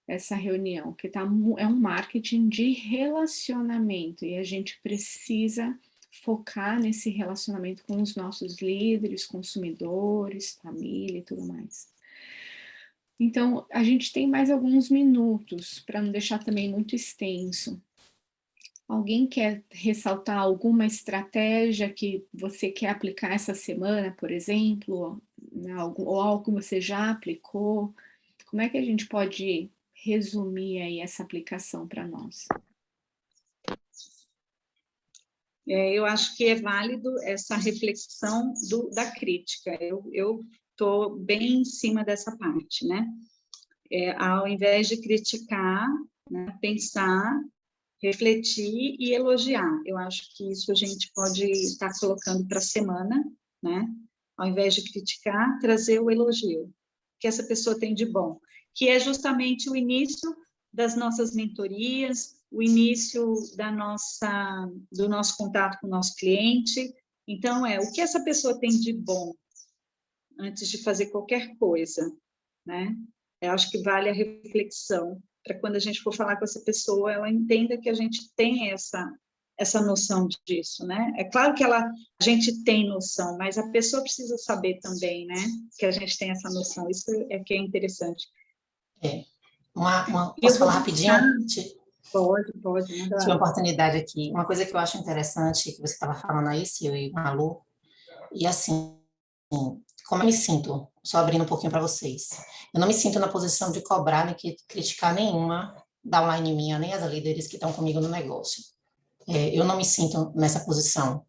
essa reunião, que é um marketing de relacionamento, e a gente precisa focar nesse relacionamento com os nossos líderes, consumidores, família e tudo mais. Então, a gente tem mais alguns minutos, para não deixar também muito extenso. Alguém quer ressaltar alguma estratégia que você quer aplicar essa semana, por exemplo, ou algo que você já aplicou? Como é que a gente pode resumir aí essa aplicação para nós? Eu acho que é válido essa reflexão da crítica. Eu estou bem em cima dessa parte, né? Ao invés de criticar, né, pensar, refletir e elogiar. Eu acho que isso a gente pode estar colocando para a semana, né? Ao invés de criticar, trazer o elogio que essa pessoa tem de bom, que é justamente o início das nossas mentorias, o início do nosso contato com o nosso cliente. Então, o que essa pessoa tem de bom antes de fazer qualquer coisa, né? Eu acho que vale a reflexão, para quando a gente for falar com essa pessoa, ela entenda que a gente tem essa noção disso, né? É claro que a gente tem noção, mas a pessoa precisa saber também, né? Que a gente tem essa noção, isso é que é interessante. Posso falar rapidinho? Pode. Tive uma oportunidade aqui. Uma coisa que eu acho interessante, que você estava falando aí, Sil e Malu, e assim, como eu me sinto, só abrindo um pouquinho para vocês, eu não me sinto na posição de cobrar nem criticar nenhuma downline minha, nem as líderes que estão comigo no negócio. Eu não me sinto nessa posição.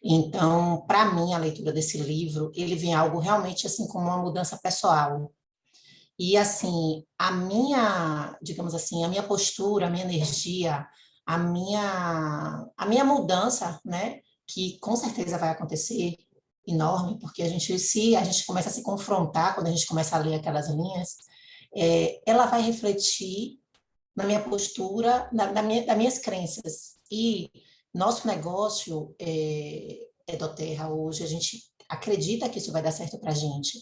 Então, para mim, a leitura desse livro, ele vem algo realmente assim como uma mudança pessoal. E assim, digamos assim, a minha postura, a minha energia, a minha mudança, né, que com certeza vai acontecer, enorme, porque a gente começa a se confrontar quando a gente começa a ler aquelas linhas, ela vai refletir na minha postura, das minhas crenças. E nosso negócio doTERRA hoje, a gente acredita que isso vai dar certo para a gente.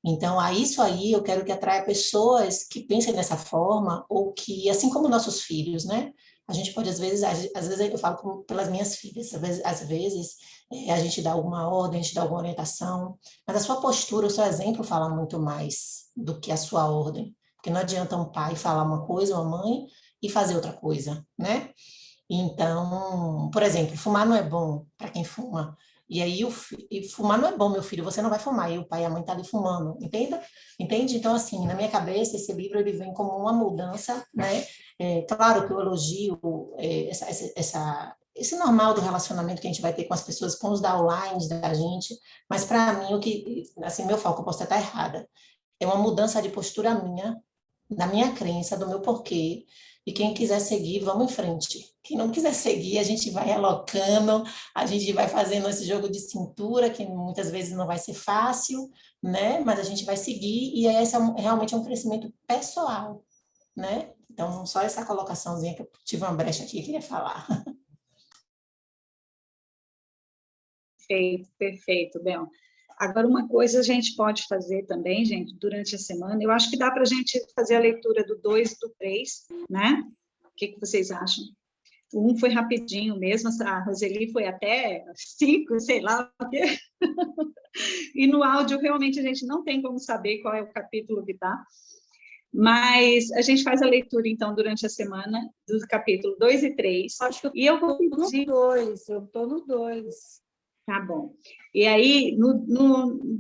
Então, a isso aí eu quero que atraia pessoas que pensem dessa forma, ou que, assim como nossos filhos, né? A gente pode, às vezes eu falo pelas minhas filhas, às vezes a gente dá alguma ordem, a gente dá alguma orientação, mas a sua postura, o seu exemplo fala muito mais do que a sua ordem. Porque não adianta um pai falar uma coisa, uma mãe, e fazer outra coisa, né? Então, por exemplo, fumar não é bom para quem fuma. E aí, fumar não é bom, meu filho, você não vai fumar. E o pai e a mãe estão ali fumando, entende? Então, assim, na minha cabeça, esse livro ele vem como uma mudança, né? Claro que eu elogio esse normal do relacionamento que a gente vai ter com as pessoas, com os downlines da gente, mas para mim, assim, meu foco, eu posso estar errada, é uma mudança de postura minha, da minha crença, do meu porquê, e quem quiser seguir, vamos em frente. Quem não quiser seguir, a gente vai relocando, a gente vai fazendo esse jogo de cintura, que muitas vezes não vai ser fácil, né? Mas a gente vai seguir, e esse realmente é um crescimento pessoal, né? Então, só essa colocaçãozinha que eu tive uma brecha aqui, queria falar. Perfeito, Bel. Agora, uma coisa a gente pode fazer também, gente, durante a semana, eu acho que dá para a gente fazer a leitura do 2 e do 3, né? O que vocês acham? O 1 foi rapidinho mesmo, a Roseli foi até 5, sei lá. E no áudio, realmente, a gente não tem como saber qual é o capítulo que está. Mas a gente faz a leitura, então, durante a semana, do capítulo 2 e 3. Acho que e eu vou pedir... eu estou no 2. Tá bom. E aí,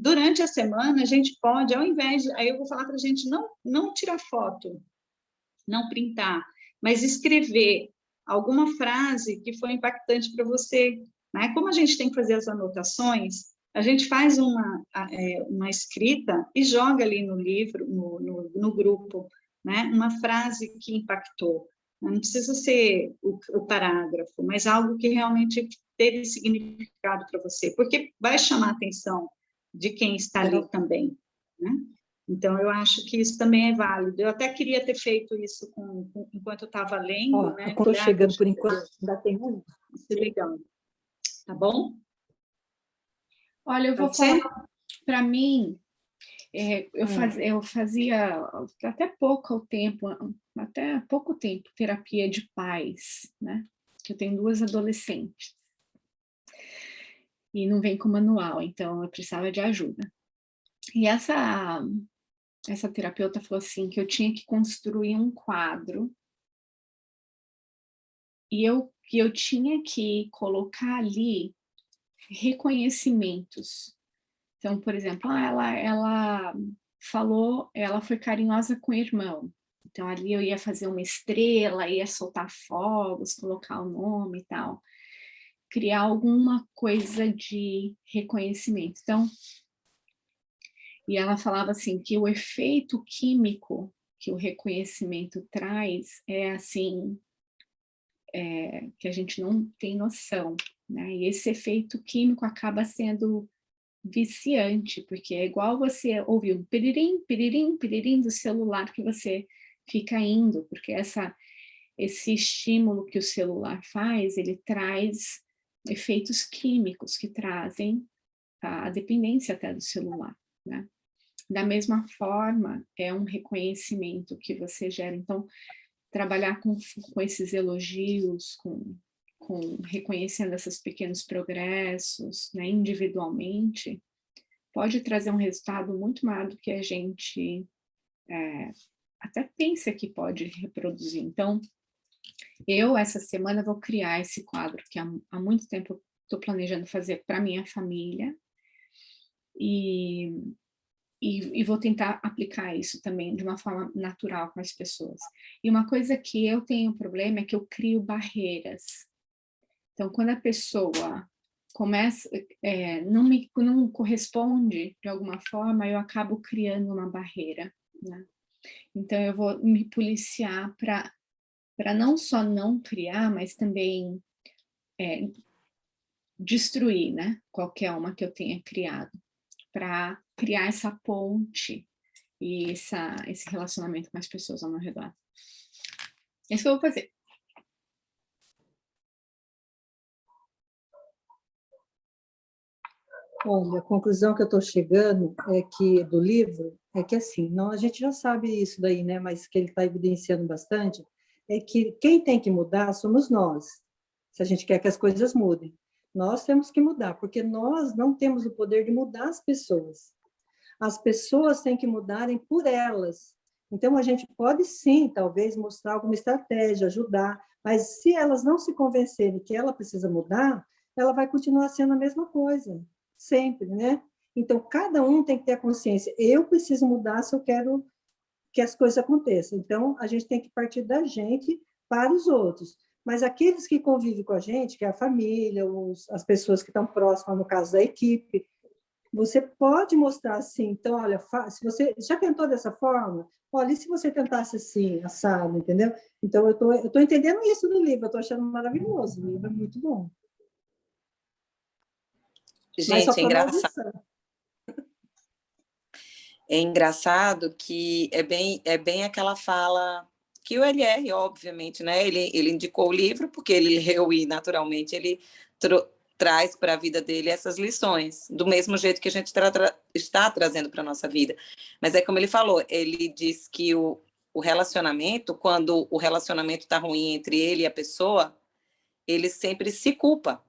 durante a semana, a gente pode, ao invés de... Aí eu vou falar para a gente não tirar foto, não printar, mas escrever alguma frase que foi impactante para você, né? Como a gente tem que fazer as anotações, A gente faz uma escrita e joga ali no livro, no grupo, né? Uma frase que impactou. Não precisa ser o parágrafo, mas algo que realmente teve significado para você, porque vai chamar a atenção de quem está ali também, né? Então, eu acho que isso também é válido. Eu até queria ter feito isso enquanto eu estava lendo, né? Estou chegando por enquanto, ainda tem um. Isso é legal. Tá bom? Olha, eu vou falar, para mim, eu fazia até pouco tempo terapia de pais, né? Que eu tenho 2 adolescentes. E não vem com manual, então eu precisava de ajuda. E essa terapeuta falou assim, que eu tinha que construir um quadro e eu tinha que colocar ali reconhecimentos. Então, por exemplo, ela falou, ela foi carinhosa com o irmão. Então, ali eu ia fazer uma estrela, ia soltar fogos, colocar o nome e tal. Criar alguma coisa de reconhecimento. Então, e ela falava assim, que o efeito químico que o reconhecimento traz é assim, que a gente não tem noção, né? E esse efeito químico acaba sendo viciante, porque é igual você ouvir um piririm, piririm, piririm do celular que você fica indo, porque esse estímulo que o celular faz, ele traz efeitos químicos que trazem a dependência até do celular, né? Da mesma forma, é um reconhecimento que você gera. Então, trabalhar com esses elogios, com reconhecendo esses pequenos progressos, né, individualmente, pode trazer um resultado muito maior do que a gente até pensa que pode reproduzir. Então, essa semana, vou criar esse quadro que há muito tempo estou planejando fazer para minha família, e vou tentar aplicar isso também de uma forma natural com as pessoas. E uma coisa que eu tenho problema é que eu crio barreiras. Então, quando a pessoa começa, não corresponde de alguma forma, eu acabo criando uma barreira, né? Então, eu vou me policiar para não só não criar, mas também destruir, né? Qualquer uma que eu tenha criado, para criar essa ponte e esse relacionamento com as pessoas ao meu redor. É isso que eu vou fazer. Olha, a conclusão que eu estou chegando do livro é que, assim, não, a gente já sabe isso daí, né? Mas que ele está evidenciando bastante, é que quem tem que mudar somos nós, se a gente quer que as coisas mudem. Nós temos que mudar, porque nós não temos o poder de mudar as pessoas. As pessoas têm que mudarem por elas. Então, a gente pode, sim, talvez, mostrar alguma estratégia, ajudar, mas se elas não se convencerem que ela precisa mudar, ela vai continuar sendo a mesma coisa, sempre, né? Então, cada um tem que ter a consciência. Eu preciso mudar se eu quero que as coisas aconteçam. Então, a gente tem que partir da gente para os outros. Mas aqueles que convivem com a gente, que é a família, as pessoas que estão próximas, no caso da equipe, você pode mostrar assim. Então, olha, se você já tentou dessa forma, olha, e se você tentasse assim, assado, entendeu? Então, eu tô entendendo isso do livro, eu estou achando maravilhoso, o livro é muito bom. Gente, é engraçado. É engraçado que é bem aquela fala que o LR, obviamente, né? Ele indicou o livro porque ele leu e, naturalmente, ele traz para a vida dele essas lições, do mesmo jeito que a gente está trazendo para a nossa vida. Mas é como ele falou, ele diz que o relacionamento, quando o relacionamento está ruim entre ele e a pessoa, ele sempre se culpa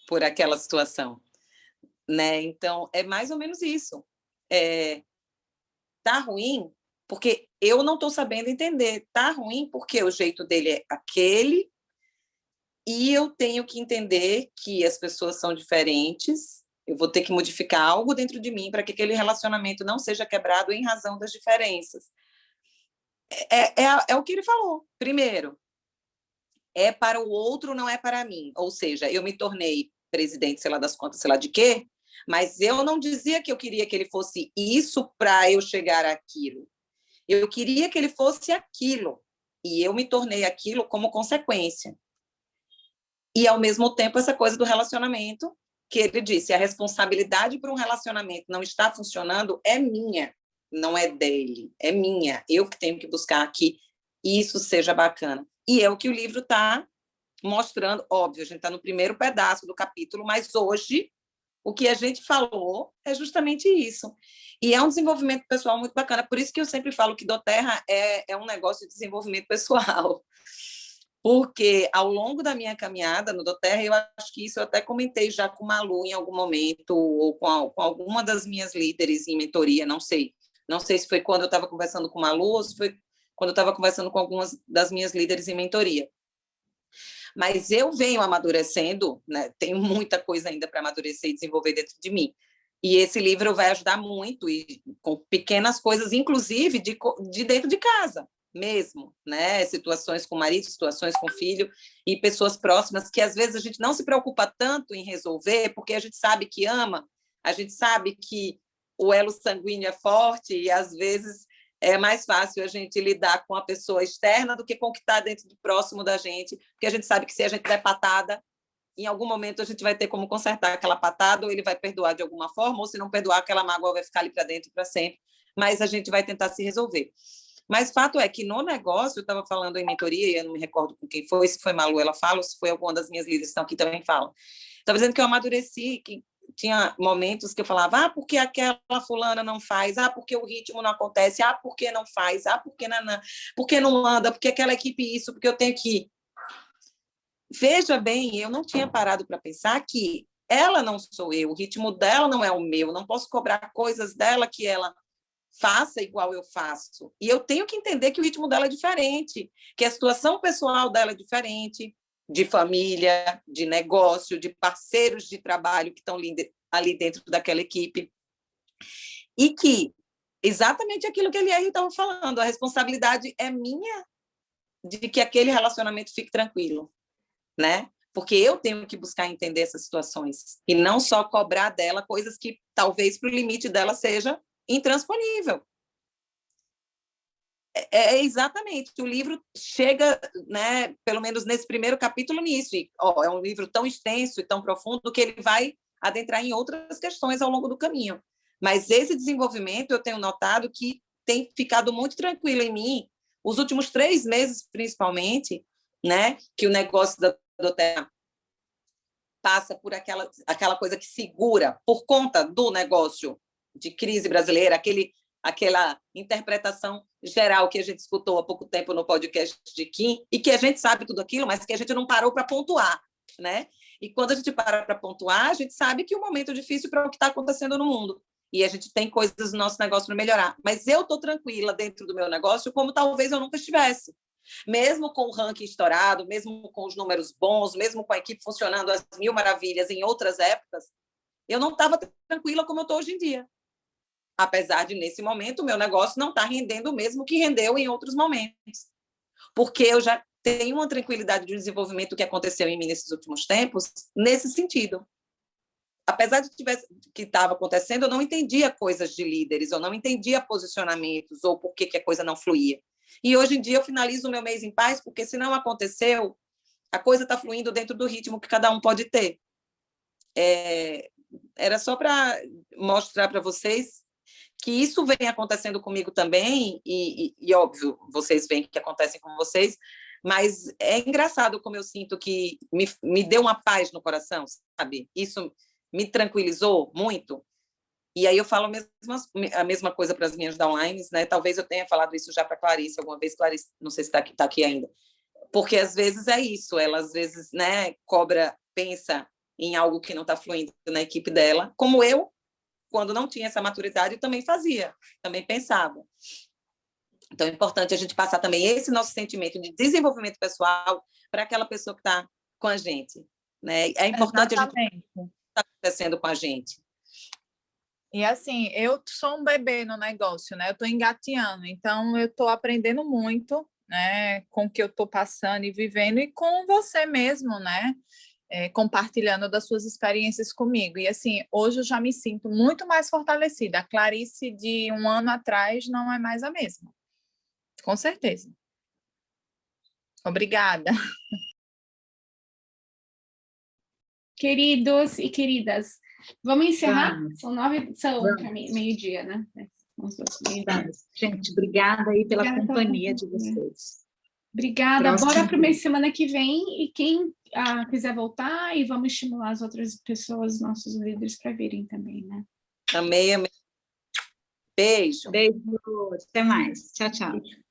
por aquela situação, né? Então, é mais ou menos isso. Tá ruim porque eu não estou sabendo entender. Tá ruim porque o jeito dele é aquele e eu tenho que entender que as pessoas são diferentes. Eu vou ter que modificar algo dentro de mim para que aquele relacionamento não seja quebrado em razão das diferenças. É o que ele falou. Primeiro, é para o outro, não é para mim. Ou seja, eu me tornei presidente, sei lá das contas, sei lá de quê, mas eu não dizia que eu queria que ele fosse isso para eu chegar àquilo. Eu queria que ele fosse aquilo, e eu me tornei aquilo como consequência. E, ao mesmo tempo, essa coisa do relacionamento, que ele disse, a responsabilidade por um relacionamento não estar funcionando é minha, não é dele, é minha. Eu que tenho que buscar que isso seja bacana. E é o que o livro está mostrando. Óbvio, a gente está no primeiro pedaço do capítulo, mas hoje o que a gente falou é justamente isso. E é um desenvolvimento pessoal muito bacana. Por isso que eu sempre falo que doTERRA é um negócio de desenvolvimento pessoal. Porque, ao longo da minha caminhada no doTERRA, eu acho que isso eu até comentei já com Malu em algum momento, ou com alguma das minhas líderes em mentoria, não sei. Não sei se foi quando eu estava conversando com Malu ou se foi quando eu estava conversando com algumas das minhas líderes em mentoria. Mas eu venho amadurecendo, né? Tenho muita coisa ainda para amadurecer e desenvolver dentro de mim. E esse livro vai ajudar muito, e com pequenas coisas, inclusive de dentro de casa mesmo, né? Situações com o marido, situações com o filho, e pessoas próximas que às vezes a gente não se preocupa tanto em resolver, porque a gente sabe que ama, a gente sabe que o elo sanguíneo é forte, e às vezes é mais fácil a gente lidar com a pessoa externa do que com o que está dentro do próximo da gente, porque a gente sabe que se a gente der patada, em algum momento a gente vai ter como consertar aquela patada, ou ele vai perdoar de alguma forma, ou se não perdoar, aquela mágoa vai ficar ali para dentro para sempre, mas a gente vai tentar se resolver. Mas fato é que no negócio, eu estava falando em mentoria, e eu não me recordo com quem foi, se foi Malu, ela fala, ou se foi alguma das minhas líderes que estão aqui também fala. Estava dizendo que eu amadureci, que tinha momentos que eu falava, porque aquela fulana não faz, porque o ritmo não acontece, porque não faz, porque não anda, porque aquela equipe isso, porque eu tenho que ir. Veja bem, eu não tinha parado para pensar que ela não sou eu, o ritmo dela não é o meu, não posso cobrar coisas dela que ela faça igual eu faço. E eu tenho que entender que o ritmo dela é diferente, que a situação pessoal dela é diferente, de família, de negócio, de parceiros de trabalho que estão ali dentro daquela equipe. E que, exatamente aquilo que ele estava falando, a responsabilidade é minha de que aquele relacionamento fique tranquilo, né? Porque eu tenho que buscar entender essas situações e não só cobrar dela coisas que talvez para o limite dela seja intransponível. Exatamente, o livro chega, né, pelo menos nesse primeiro capítulo, nisso. E, é um livro tão extenso e tão profundo que ele vai adentrar em outras questões ao longo do caminho. Mas esse desenvolvimento eu tenho notado que tem ficado muito tranquilo em mim, os últimos 3 meses, principalmente, né, que o negócio da doTERRA passa por aquela coisa que segura, por conta do negócio de crise brasileira, aquela interpretação geral que a gente escutou há pouco tempo no podcast de Kim, e que a gente sabe tudo aquilo, mas que a gente não parou para pontuar, né? E quando a gente para para pontuar, a gente sabe que o momento é difícil para o que está acontecendo no mundo. E a gente tem coisas no nosso negócio para melhorar. Mas eu estou tranquila dentro do meu negócio, como talvez eu nunca estivesse. Mesmo com o ranking estourado, mesmo com os números bons, mesmo com a equipe funcionando às mil maravilhas em outras épocas, eu não estava tranquila como eu estou hoje em dia. Apesar de, nesse momento, o meu negócio não está rendendo o mesmo que rendeu em outros momentos. Porque eu já tenho uma tranquilidade de desenvolvimento que aconteceu em mim nesses últimos tempos, nesse sentido. Apesar de que estava acontecendo, eu não entendia coisas de líderes, eu não entendia posicionamentos ou por que a coisa não fluía. E hoje em dia eu finalizo o meu mês em paz, porque se não aconteceu, a coisa está fluindo dentro do ritmo que cada um pode ter. Era só para mostrar para vocês que isso vem acontecendo comigo também, e óbvio, vocês veem que acontece com vocês, mas é engraçado como eu sinto que me deu uma paz no coração, sabe? Isso me tranquilizou muito. E aí eu falo a mesma coisa para as minhas downlines, né? Talvez eu tenha falado isso já para Clarice alguma vez, Clarice, não sei se está aqui ainda. Porque às vezes é isso, ela às vezes, né, pensa em algo que não está fluindo na equipe dela, como eu, quando não tinha essa maturidade, eu também fazia, também pensava. Então é importante a gente passar também esse nosso sentimento de desenvolvimento pessoal para aquela pessoa que está com a gente, né? É importante a gente ver o que está acontecendo com a gente. E assim, eu sou um bebê no negócio, né? Eu estou engateando, então eu estou aprendendo muito, né? Com o que eu estou passando e vivendo, e com você mesmo, né? compartilhando das suas experiências comigo. E, assim, hoje eu já me sinto muito mais fortalecida. A Clarice de um ano atrás não é mais a mesma. Com certeza. Obrigada. Queridos e queridas, vamos encerrar? Vamos. São Vamos. meio-dia, né? Gente, obrigada aí pela Obrigada companhia de companhia. vocês. Obrigada. Próximo Bora para uma vídeo. semana que vem. E quem quiser voltar, e vamos estimular as outras pessoas, nossos líderes, para virem também, né? Amei. Beijo. Beijo. Até mais. Tchau, tchau. Beijo.